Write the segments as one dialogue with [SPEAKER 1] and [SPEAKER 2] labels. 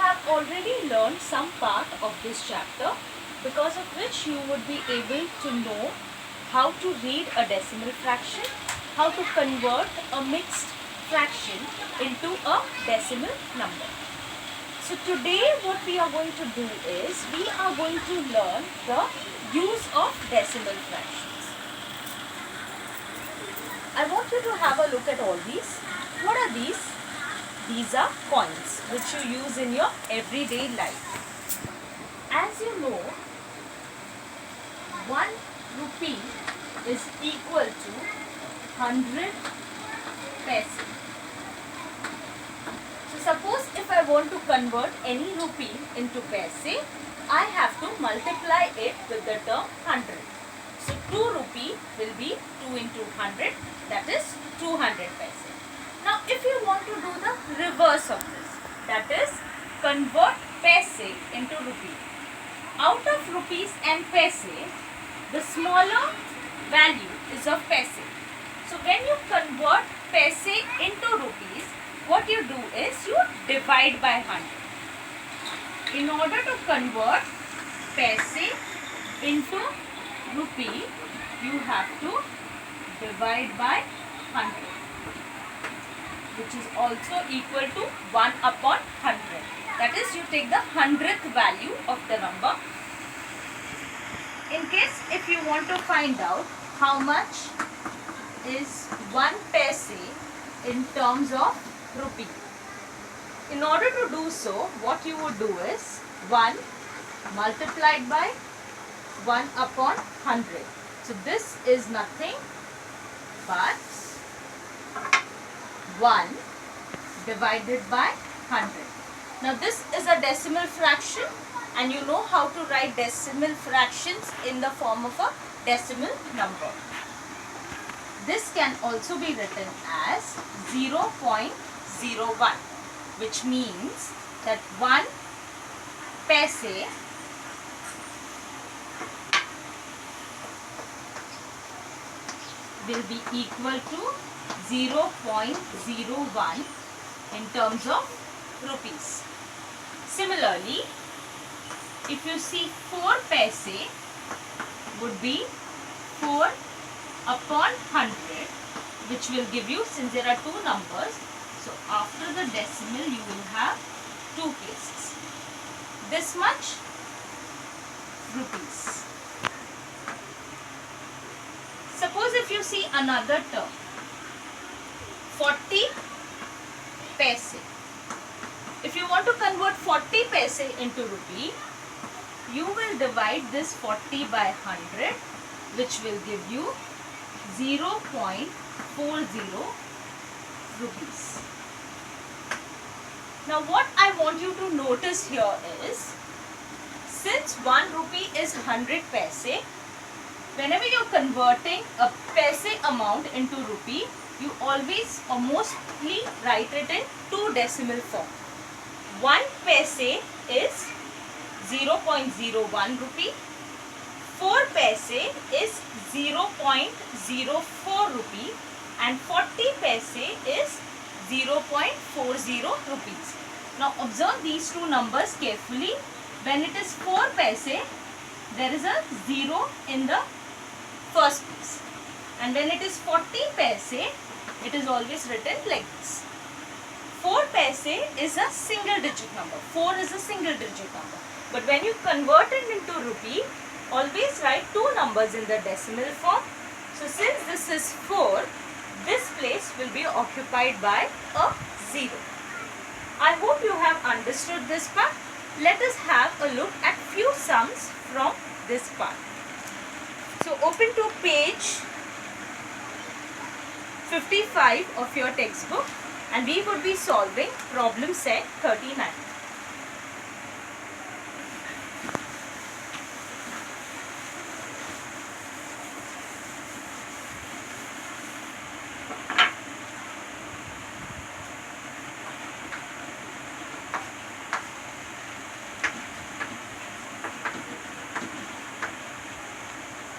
[SPEAKER 1] have already learned some part of this chapter, because of which you would be able to know how to read a decimal fraction, how to convert a mixed fraction into a decimal number. So today what we are going to do is, we are going to learn the use of decimal fractions. I want you to have a look at all these. What are these? These are coins which you use in your everyday life. As you know, 1 rupee is equal to 100 paise. So suppose if I want to convert any rupee into paise, I have to multiply it with the term 100. So 2 rupee will be 2 into 100, that is 200 paise. Now if you want to do the reverse of this, that is convert paise into rupee. Out of rupees and paise, the smaller value is of paise. So when you convert paise into rupees, what you do is you divide by 100. In order to convert paise into rupee, you have to divide by 100, which is also equal to 1 upon 100. That is, you take the 100th value of the number. In case if you want to find out how much is 1 paise in terms of rupee, in order to do so, what you would do is 1 multiplied by 1 upon 100. So this is nothing but 1 divided by 100. Now this is a decimal fraction, and you know how to write decimal fractions in the form of a decimal number. This can also be written as 0.01, which means that 1 paise will be equal to 0.01 in terms of rupees. Similarly, if you see 4 paise would be 4 upon 100, which will give you, since there are two numbers, so after the decimal you will have 2 places. This much rupees. Suppose if you see another term, 40 paise. If you want to convert 40 paise into rupee, you will divide this 40 by 100, which will give you 0.40 rupees. Now what I want you to notice here is, since 1 rupee is 100 paise, whenever you are converting a paise amount into rupee, you always or mostly write it in 2 decimal form. 1 paise is 0.01 rupee, 4 paise is 0.04 rupee, and 40 paise is 0.40 rupees. Now observe these two numbers carefully. When it is 4 paise, there is a 0 in the first place, and when it is 40 paise, it is always written like this. 4 paise is a single digit number. 4 is a single digit number. But when you convert it into rupee, always write 2 numbers in the decimal form. So since this is 4, this place will be occupied by a 0. I hope you have understood this part. Let us have a look at few sums from this part. So open to page 55 of your textbook, and we would be solving problem set 39.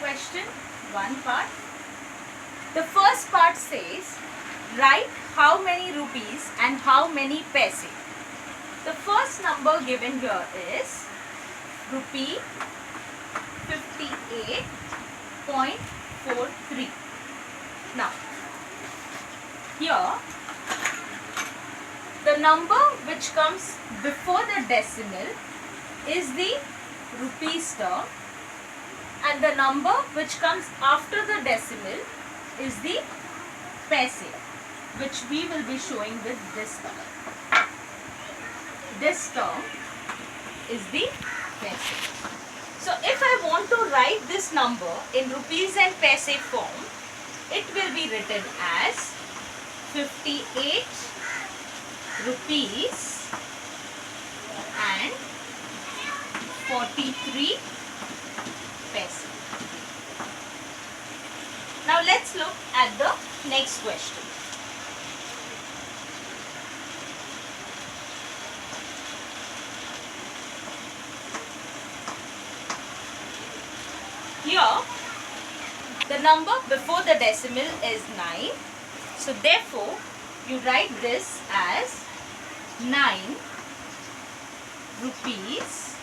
[SPEAKER 1] Question 1 part. The first part says, write how many rupees and how many paise. The first number given here is rupee 58.43. Now, here the number which comes before the decimal is the rupees term, and the number which comes after the decimal is the paise, which we will be showing with this term. This term is the paise. So if I want to write this number in rupees and paise form, it will be written as 58 rupees and 43 paise. Now let's look at the next question. Here, the number before the decimal is 9. So therefore, you write this as 9 rupees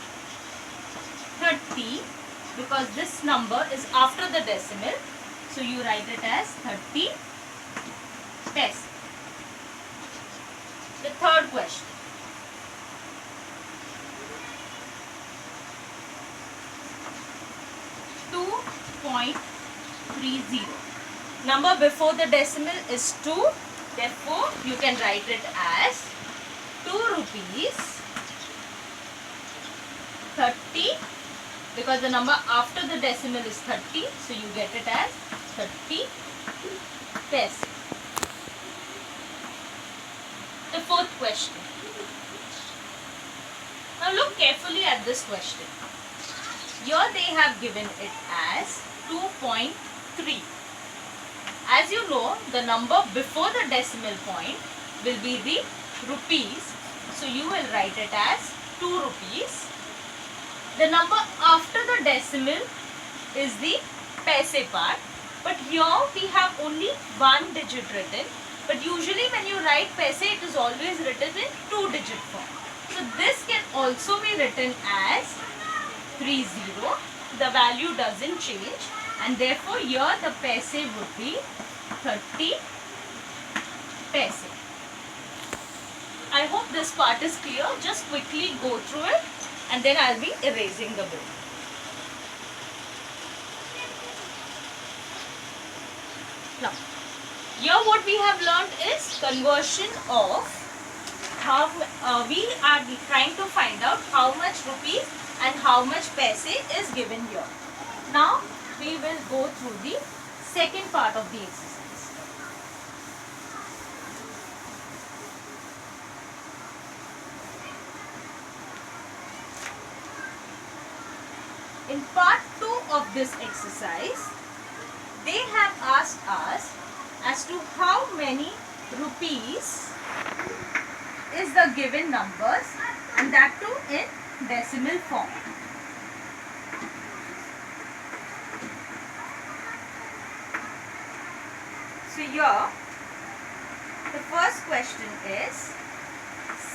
[SPEAKER 1] 30, because this number is after the decimal. So you write it as 30 paise. The third question. .30. Number before the decimal is 2. Therefore, you can write it as 2 rupees 30, because the number after the decimal is 30. So you get it as 30 paise. The fourth question. Now look carefully at this question. Here they have given it as 2.3. As you know, the number before the decimal point will be the rupees. So you will write it as 2 rupees. The number after the decimal is the paise part. But here we have only one digit written. But usually when you write paise, it is always written in 2-digit form. So this can also be written as 30. The value doesn't change, and therefore here the paise would be 30 paise. I hope this part is clear. Just quickly go through it and then I'll be erasing the board. Now, here what we have learned is conversion of how we are trying to find out how much rupees and how much paise is given here. Now we will go through the second part of the exercise. In part 2 of this exercise, they have asked us as to how many rupees is the given numbers, and that too in decimal form. So here the first question is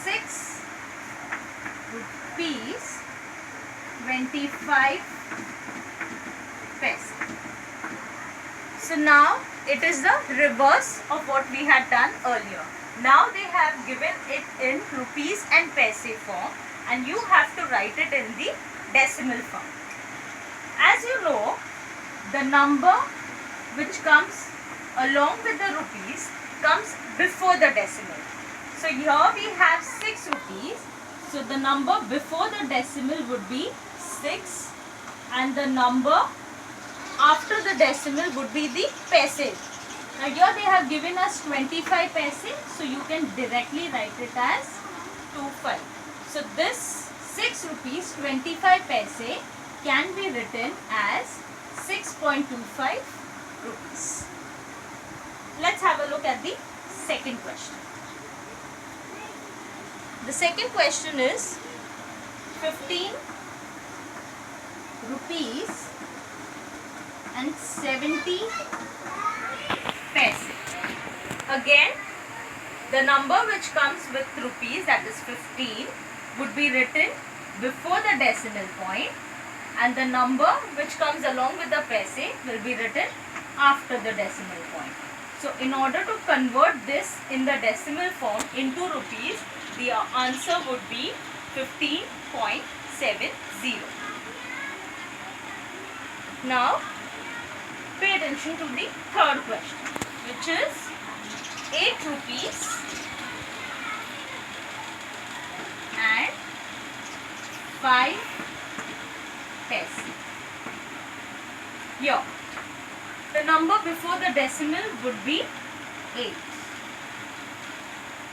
[SPEAKER 1] 6 rupees 25 paise. So now it is the reverse of what we had done earlier. Now they have given it in rupees and paise form, and you have to write it in the decimal form. As you know, the number which comes along with the rupees comes before the decimal. So here we have 6 rupees. So the number before the decimal would be 6, and the number after the decimal would be the paise. Now here they have given us 25 paise, so you can directly write it as 25. So this 6 rupees 25 paise can be written as 6.25 rupees. Let's have a look at the second question. The second question is 15 rupees and 70 paise. Again, The number which comes with rupees, that is 15, would be written before the decimal point, and the number which comes along with the paise will be written after the decimal point. So in order to convert this in the decimal form into rupees, the answer would be 15.70. Now pay attention to the third question, which is 8 rupees and 5 paise. Here, the number before the decimal would be 8.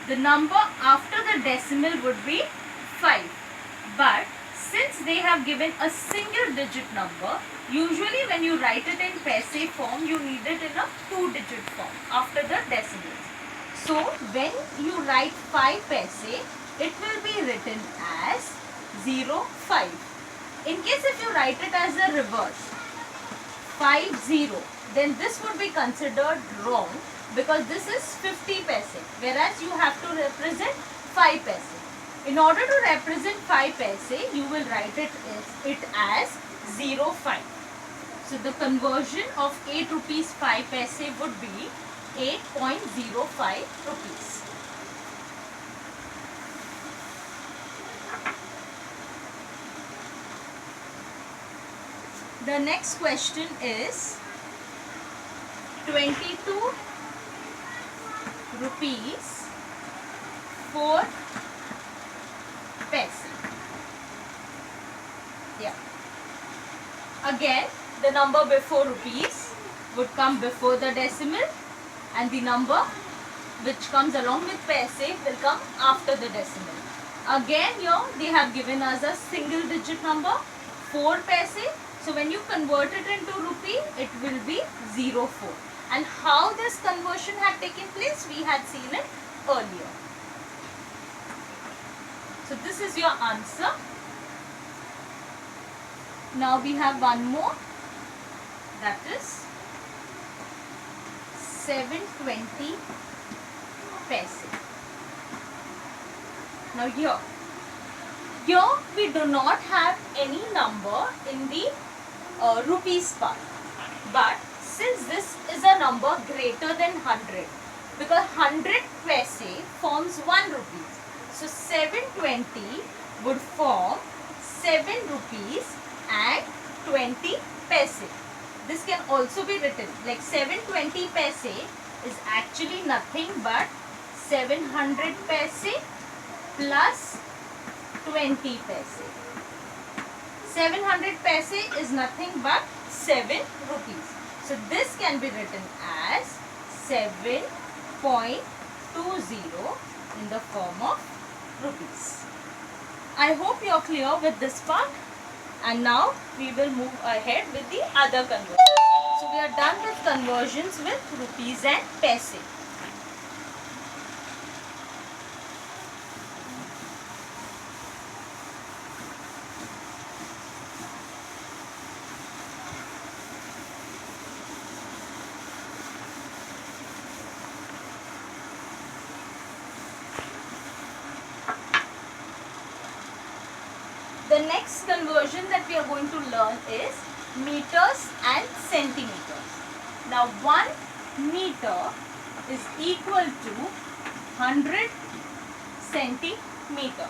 [SPEAKER 1] The number after the decimal would be 5. But since they have given a single digit number, usually when you write it in paise form, you need it in a 2-digit form after the decimals. So when you write 5 paise, it will be written as 05. In case if you write it as a reverse, 50, then this would be considered wrong, because this is 50 paise, whereas you have to represent 5 paise. In order to represent 5 paise, you will write it as 05. So the conversion of 8 rupees 5 paise would be 8.05 rupees. The next question is 22 rupees 4 paise. Yeah. Again, the number before rupees would come before the decimal, and the number which comes along with paise will come after the decimal. Again, here they have given us a single digit number, 4 paise. So when you convert it into rupee, it will be 04. And how this conversion had taken place, we had seen it earlier. So this is your answer. Now we have one more, that is 720 paise. Now here we do not have any number in the rupees part, but since this is a number greater than 100, because 100 paise forms 1 rupee, so 720 would form 7 rupees and 20 paise. This can also be written like 720 paise is actually nothing but 700 paise plus 20 paise. 700 paise is nothing but 7 rupees. So this can be written as 7.20 in the form of rupees. I hope you are clear with this part, and now we will move ahead with the other conversions. So we are done with conversions with rupees and paise. The next conversion that we are going to learn is meters and centimeters. Now 1 meter is equal to 100 centimeter.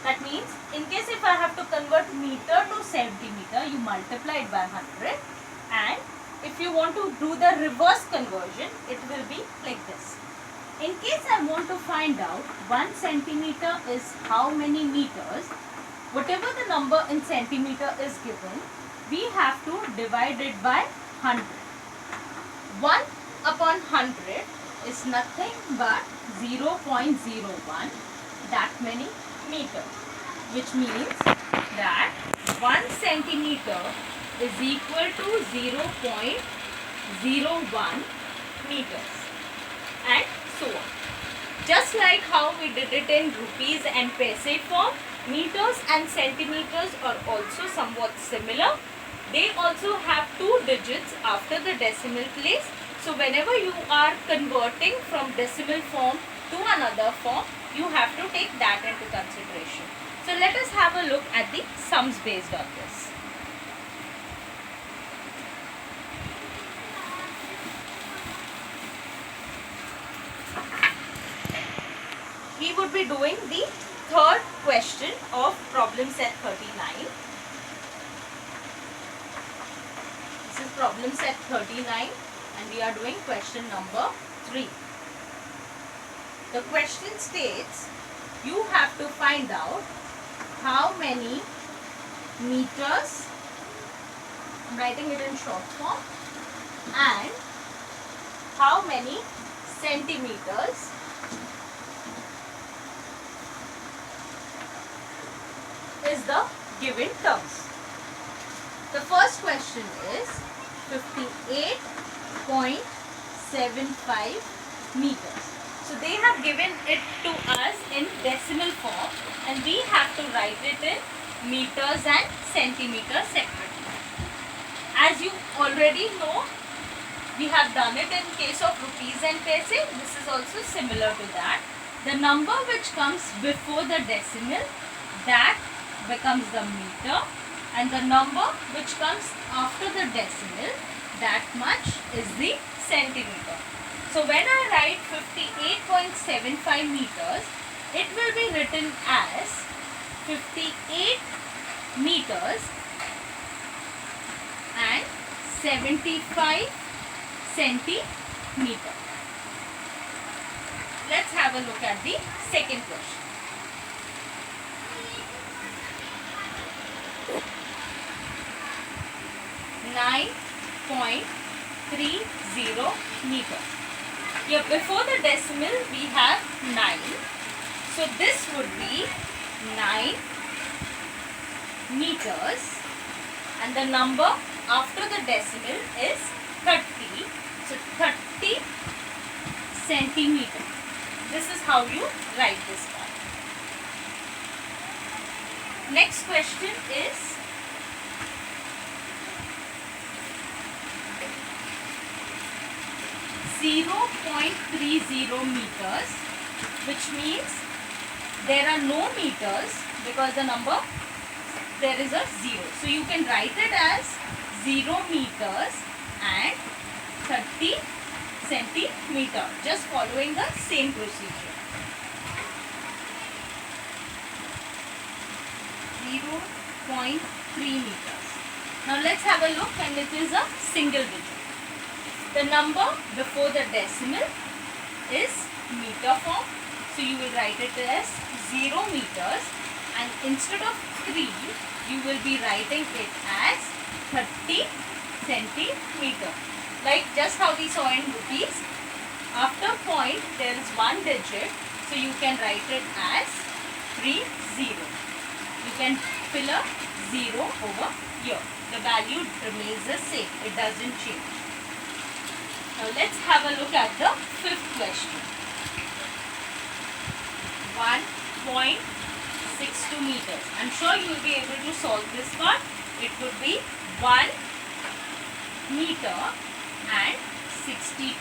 [SPEAKER 1] That means in case if I have to convert meter to centimeter, you multiply it by 100, and if you want to do the reverse conversion, it will be like this. In case I want to find out 1 centimeter is how many meters, whatever the number in centimeter is given, we have to divide it by 100. 1 upon 100 is nothing but 0.01, that many meters, which means that 1 centimeter is equal to 0.01 meters, and so on. Just like how we did it in rupees and paise form, meters and centimeters are also somewhat similar. They also have 2 digits after the decimal place. So whenever you are converting from decimal form to another form, you have to take that into consideration. So let us have a look at the sums based on this. We would be doing the third question of problem set 39. This is problem set 39 and we are doing question number 3. The question states you have to find out how many meters, I'm writing it in short form, and how many centimeters is the given terms. The first question is 58.75 meters. So they have given it to us in decimal form and we have to write it in meters and centimeters separately. As you already know, we have done it in case of rupees and paise. This is also similar to that. The number which comes before the decimal, that becomes the meter, and the number which comes after the decimal, that much is the centimeter. So when I write 58.75 meters, it will be written as 58 meters and 75 centimeter. Let's have a look at the second question. 9.30 meter. Here before the decimal we have 9. So this would be 9 meters and the number after the decimal is 30. So 30 centimeter. This is how you write this part. Next question is 0.30 meters, which means there are no meters because the number, there is a 0. So you can write it as 0 meters and 30 centimeter, just following the same procedure. 0.3 meters. Now let's have a look, and it is a single digit. The number before the decimal is meter form. So you will write it as 0 meters and instead of 3, you will be writing it as 30 centimeter. Like just how we saw in rupees, after point there is one digit. So you can write it as 30. You can fill a 0 over here. The value remains the same. It doesn't change. Now let's have a look at the fifth question. 1.62 meters. I'm sure you will be able to solve this one. It would be 1 meter and 62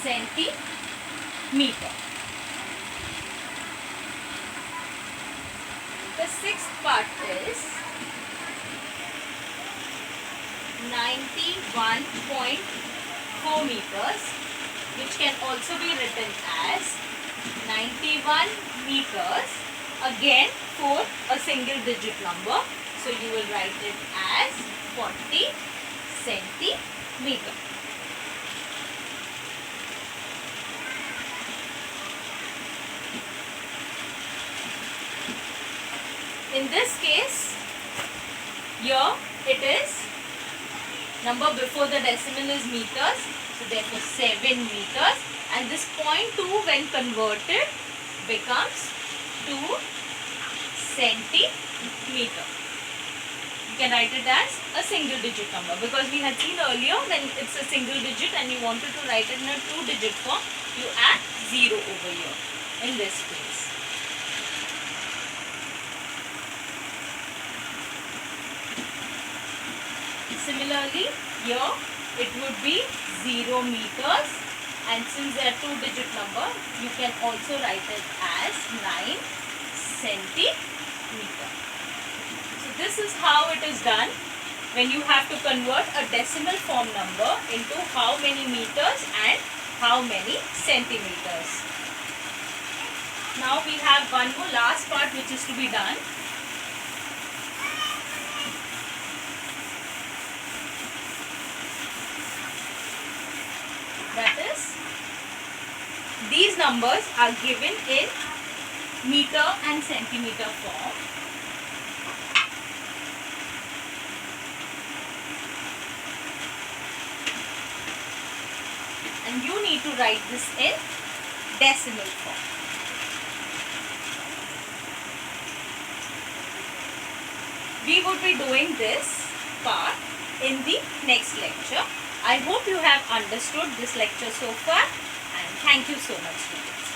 [SPEAKER 1] centimeter. The sixth part is 91.4 meters, which can also be written as 91 meters, again for a single digit number. So you will write it as 40 centimeter. In this case, here it is, number before the decimal is meters, so therefore 7 meters, and this 0.2 when converted becomes 2 centimeter. You can write it as a single digit number, because we had seen earlier when it's a single digit and you wanted to write it in a 2-digit form, you add 0 over here in this case. Similarly, here it would be 0 meters and since they are two-digit number, you can also write it as 9 centimeter. So this is how it is done when you have to convert a decimal form number into how many meters and how many centimeters. Now we have one more last part which is to be done. That is, these numbers are given in meter and centimeter form. And you need to write this in decimal form. We would be doing this part in the next lecture. I hope you have understood this lecture so far, and thank you so much, students.